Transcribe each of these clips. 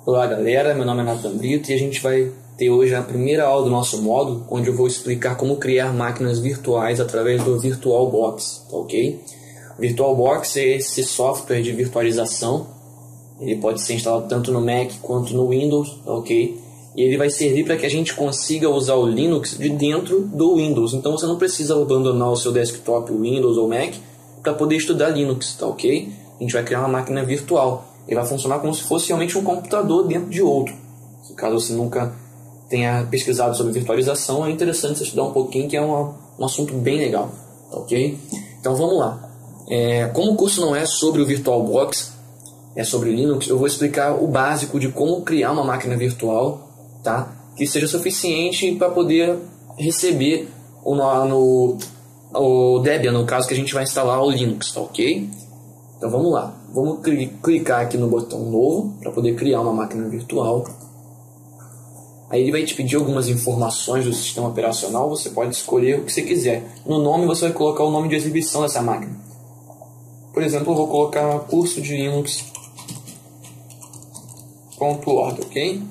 Olá galera, meu nome é Nathan Brito e a gente vai ter hoje a primeira aula do nosso módulo, onde eu vou explicar como criar máquinas virtuais através do VirtualBox, tá ok? O VirtualBox é esse software de virtualização, ele pode ser instalado tanto no Mac quanto no Windows, tá ok? E ele vai servir para que a gente consiga usar o Linux de dentro do Windows, então você não precisa abandonar o seu desktop Windows ou Mac para poder estudar Linux, tá ok? A gente vai criar uma máquina virtual. Ele vai funcionar como se fosse realmente um computador dentro de outro. Caso você nunca tenha pesquisado sobre virtualização, é interessante você estudar um pouquinho, que é um assunto bem legal, tá ok? Então vamos lá. Como o curso não é sobre o VirtualBox, é sobre Linux, eu vou explicar o básico de como criar uma máquina virtual, tá? Que seja suficiente para poder receber o Debian, no caso que a gente vai instalar o Linux, tá ok? Então vamos lá, vamos clicar aqui no botão novo para poder criar uma máquina virtual. Aí ele vai te pedir algumas informações do sistema operacional, você pode escolher o que você quiser. No nome você vai colocar o nome de exibição dessa máquina. Por exemplo, eu vou colocar curso de Linux.org, ok?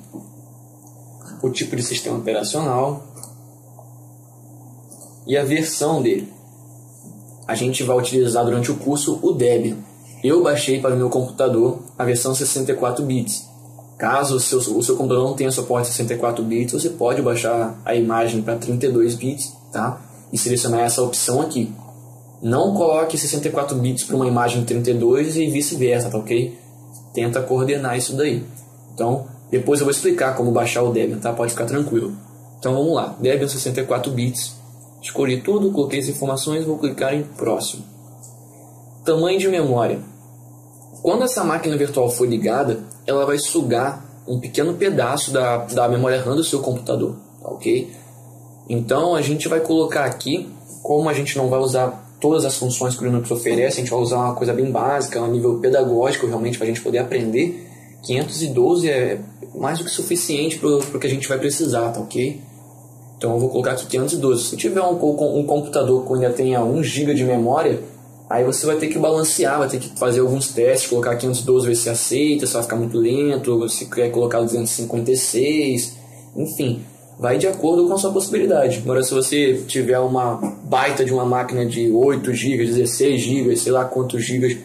O tipo de sistema operacional e a versão dele. A gente vai utilizar durante o curso o Debian. Eu baixei para o meu computador a versão 64 bits. Caso o seu computador não tenha suporte a 64 bits, você pode baixar a imagem para 32 bits, tá? E selecionar essa opção aqui. Não coloque 64 bits para uma imagem 32 e vice-versa, tá ok? Tenta coordenar isso daí. Então, depois eu vou explicar como baixar o Debian, tá? Pode ficar tranquilo. Então vamos lá, Debian 64 bits. Escolhi tudo, coloquei as informações e vou clicar em próximo. Tamanho de memória. Quando essa máquina virtual for ligada, ela vai sugar um pequeno pedaço da memória RAM do seu computador, tá ok? Então a gente vai colocar aqui, como a gente não vai usar todas as funções que o Linux oferece, a gente vai usar uma coisa bem básica, um nível pedagógico realmente para a gente poder aprender. 512 é mais do que suficiente para o que a gente vai precisar, tá ok? Então eu vou colocar aqui 512. Se tiver um computador que ainda tenha 1 GB de memória, aí você vai ter que balancear, vai ter que fazer alguns testes, colocar 512, ver se aceita, se vai ficar muito lento, se quer colocar 256, enfim, vai de acordo com a sua possibilidade. Agora, se você tiver uma baita de uma máquina de 8 GB, 16 GB, sei lá quantos GB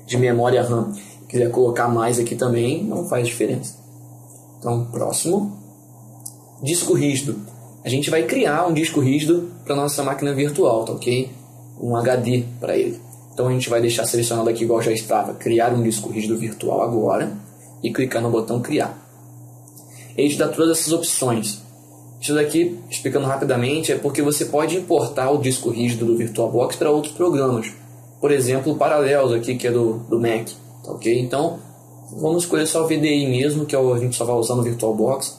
de memória RAM, quiser colocar mais aqui também, não faz diferença. Então, próximo. Disco rígido. A gente vai criar um disco rígido para nossa máquina virtual, tá ok? Um HD para ele. Então a gente vai deixar selecionado aqui, igual já estava, criar um disco rígido virtual agora e clicar no botão criar. Ele te dá todas essas opções. Isso daqui, explicando rapidamente, é porque você pode importar o disco rígido do VirtualBox para outros programas. Por exemplo, o Parallels aqui, que é do Mac, tá ok? Então vamos escolher só o VDI mesmo, que a gente só vai usar no VirtualBox.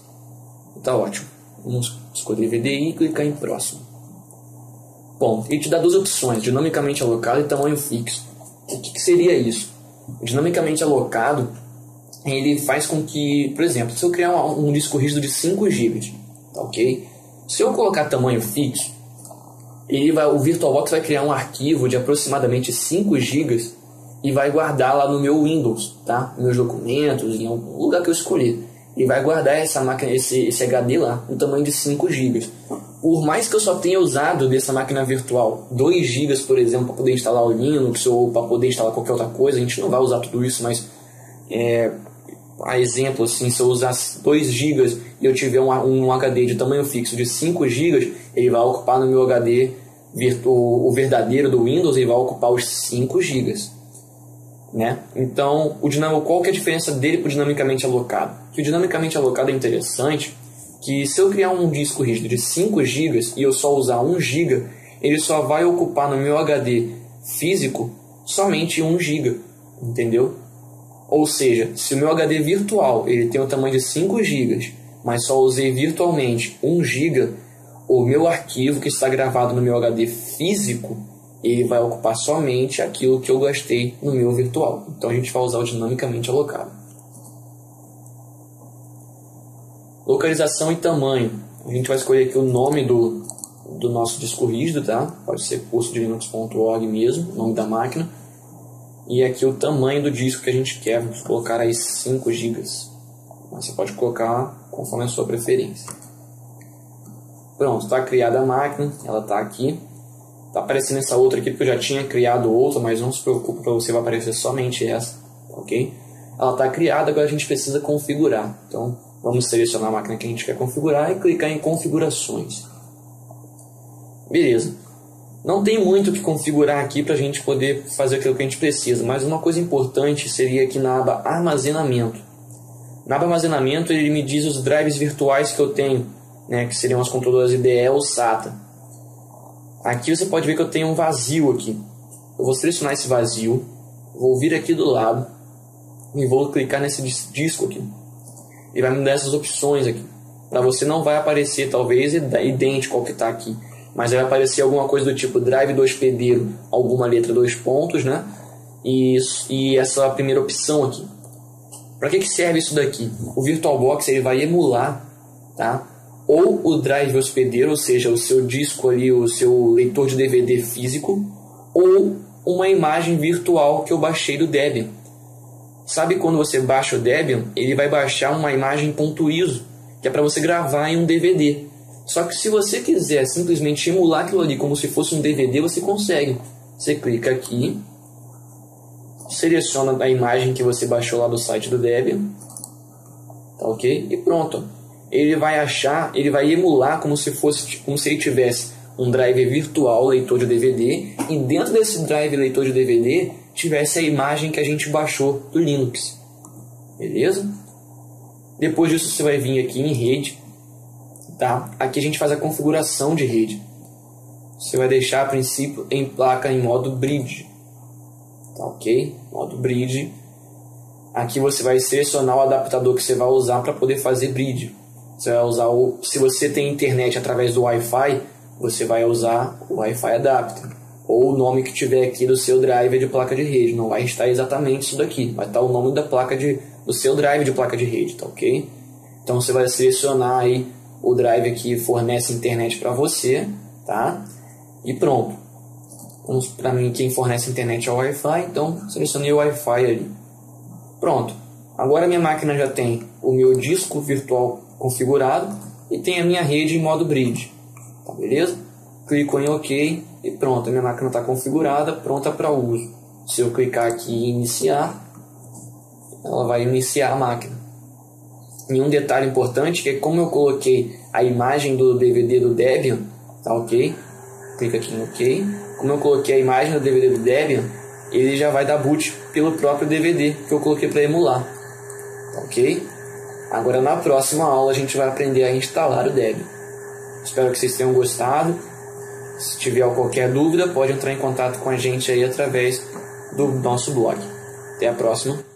Tá ótimo. Vamos escolher VDI e clicar em próximo. Bom, ele te dá duas opções, dinamicamente alocado e tamanho fixo. O que seria isso? O dinamicamente alocado, ele faz com que, por exemplo, se eu criar um disco rígido de 5 GB, tá ok? Se eu colocar tamanho fixo, o VirtualBox vai criar um arquivo de aproximadamente 5 GB e vai guardar lá no meu Windows, tá? Meus documentos, em algum lugar que eu escolher. E vai guardar essa máquina, esse HD lá, no tamanho de 5 GB. Por mais que eu só tenha usado dessa máquina virtual 2 GB, por exemplo, para poder instalar o Linux ou para poder instalar qualquer outra coisa, a gente não vai usar tudo isso, mas a exemplo, assim, se eu usar 2 GB e eu tiver um HD de tamanho fixo de 5 GB, ele vai ocupar no meu HD o verdadeiro do Windows, ele vai ocupar os 5 GB. Né? Então, qual que é a diferença dele para o dinamicamente alocado? Que o dinamicamente alocado é interessante, que se eu criar um disco rígido de 5 GB e eu só usar 1 GB, ele só vai ocupar no meu HD físico somente 1 GB, entendeu? Ou seja, se o meu HD virtual ele tem o tamanho de 5 GB, mas só usei virtualmente 1 GB, o meu arquivo que está gravado no meu HD físico, ele vai ocupar somente aquilo que eu gastei no meu virtual. Então a gente vai usar o dinamicamente alocado. Localização e tamanho. A gente vai escolher aqui o nome do nosso disco rígido, tá? Pode ser curso de Linux.org mesmo, nome da máquina. e aqui o tamanho do disco que a gente quer. Vamos colocar aí 5 GB. Mas você pode colocar conforme a sua preferência. Pronto, está criada a máquina, ela está aqui. Está aparecendo essa outra aqui porque eu já tinha criado outra, mas não se preocupe, para você vai aparecer somente essa, ok? Ela está criada, agora a gente precisa configurar. Então vamos selecionar a máquina que a gente quer configurar e clicar em configurações. Beleza. Não tem muito o que configurar aqui para a gente poder fazer aquilo que a gente precisa, mas uma coisa importante seria aqui na aba armazenamento. Na aba armazenamento ele me diz os drives virtuais que eu tenho, né, que seriam as controladoras IDE ou SATA. Aqui você pode ver que eu tenho um vazio aqui. Eu vou selecionar esse vazio, vou vir aqui do lado e vou clicar nesse disco aqui. Ele vai me dar essas opções aqui. Para você não vai aparecer talvez idêntico ao que está aqui, mas vai aparecer alguma coisa do tipo drive 2PD, alguma letra 2 pontos, né? E essa primeira opção aqui. Para que serve isso daqui? O VirtualBox ele vai emular, tá? Ou o drive hospedeiro, ou seja, o seu disco ali, o seu leitor de DVD físico, ou uma imagem virtual que eu baixei do Debian. Sabe quando você baixa o Debian, ele vai baixar uma imagem .iso, que é para você gravar em um DVD. Só que se você quiser simplesmente emular aquilo ali como se fosse um DVD, você consegue. Você clica aqui, seleciona a imagem que você baixou lá do site do Debian, tá ok? E pronto. Ele vai achar, ele vai emular como se ele tivesse um drive virtual leitor de DVD e dentro desse drive leitor de DVD tivesse a imagem que a gente baixou do Linux. Beleza? Depois disso você vai vir aqui em rede, tá? Aqui a gente faz a configuração de rede. Você vai deixar a princípio em placa em modo bridge, tá ok? Modo bridge. Aqui você vai selecionar o adaptador que você vai usar para poder fazer bridge. Você vai usar se você tem internet através do Wi-Fi, você vai usar o Wi-Fi Adapter. Ou o nome que tiver aqui do seu drive de placa de rede. Não vai estar exatamente isso daqui. Vai estar o nome da placa do seu drive de placa de rede, tá ok? Então você vai selecionar aí o drive que fornece internet para você, tá? E pronto. Para mim quem fornece internet é o Wi-Fi, então selecionei o Wi-Fi ali. Pronto. Agora minha máquina já tem o meu disco virtual configurado e tem a minha rede em modo bridge, tá beleza? Clico em OK e pronto, a minha máquina está configurada, pronta para uso. Se eu clicar aqui em iniciar, ela vai iniciar a máquina. E um detalhe importante que é como eu coloquei a imagem do DVD do Debian, tá ok? Clica aqui em OK. Como eu coloquei a imagem do DVD do Debian, ele já vai dar boot pelo próprio DVD que eu coloquei para emular, tá ok? Agora na próxima aula a gente vai aprender a instalar o Debian. Espero que vocês tenham gostado. Se tiver qualquer dúvida, pode entrar em contato com a gente aí através do nosso blog. Até a próxima.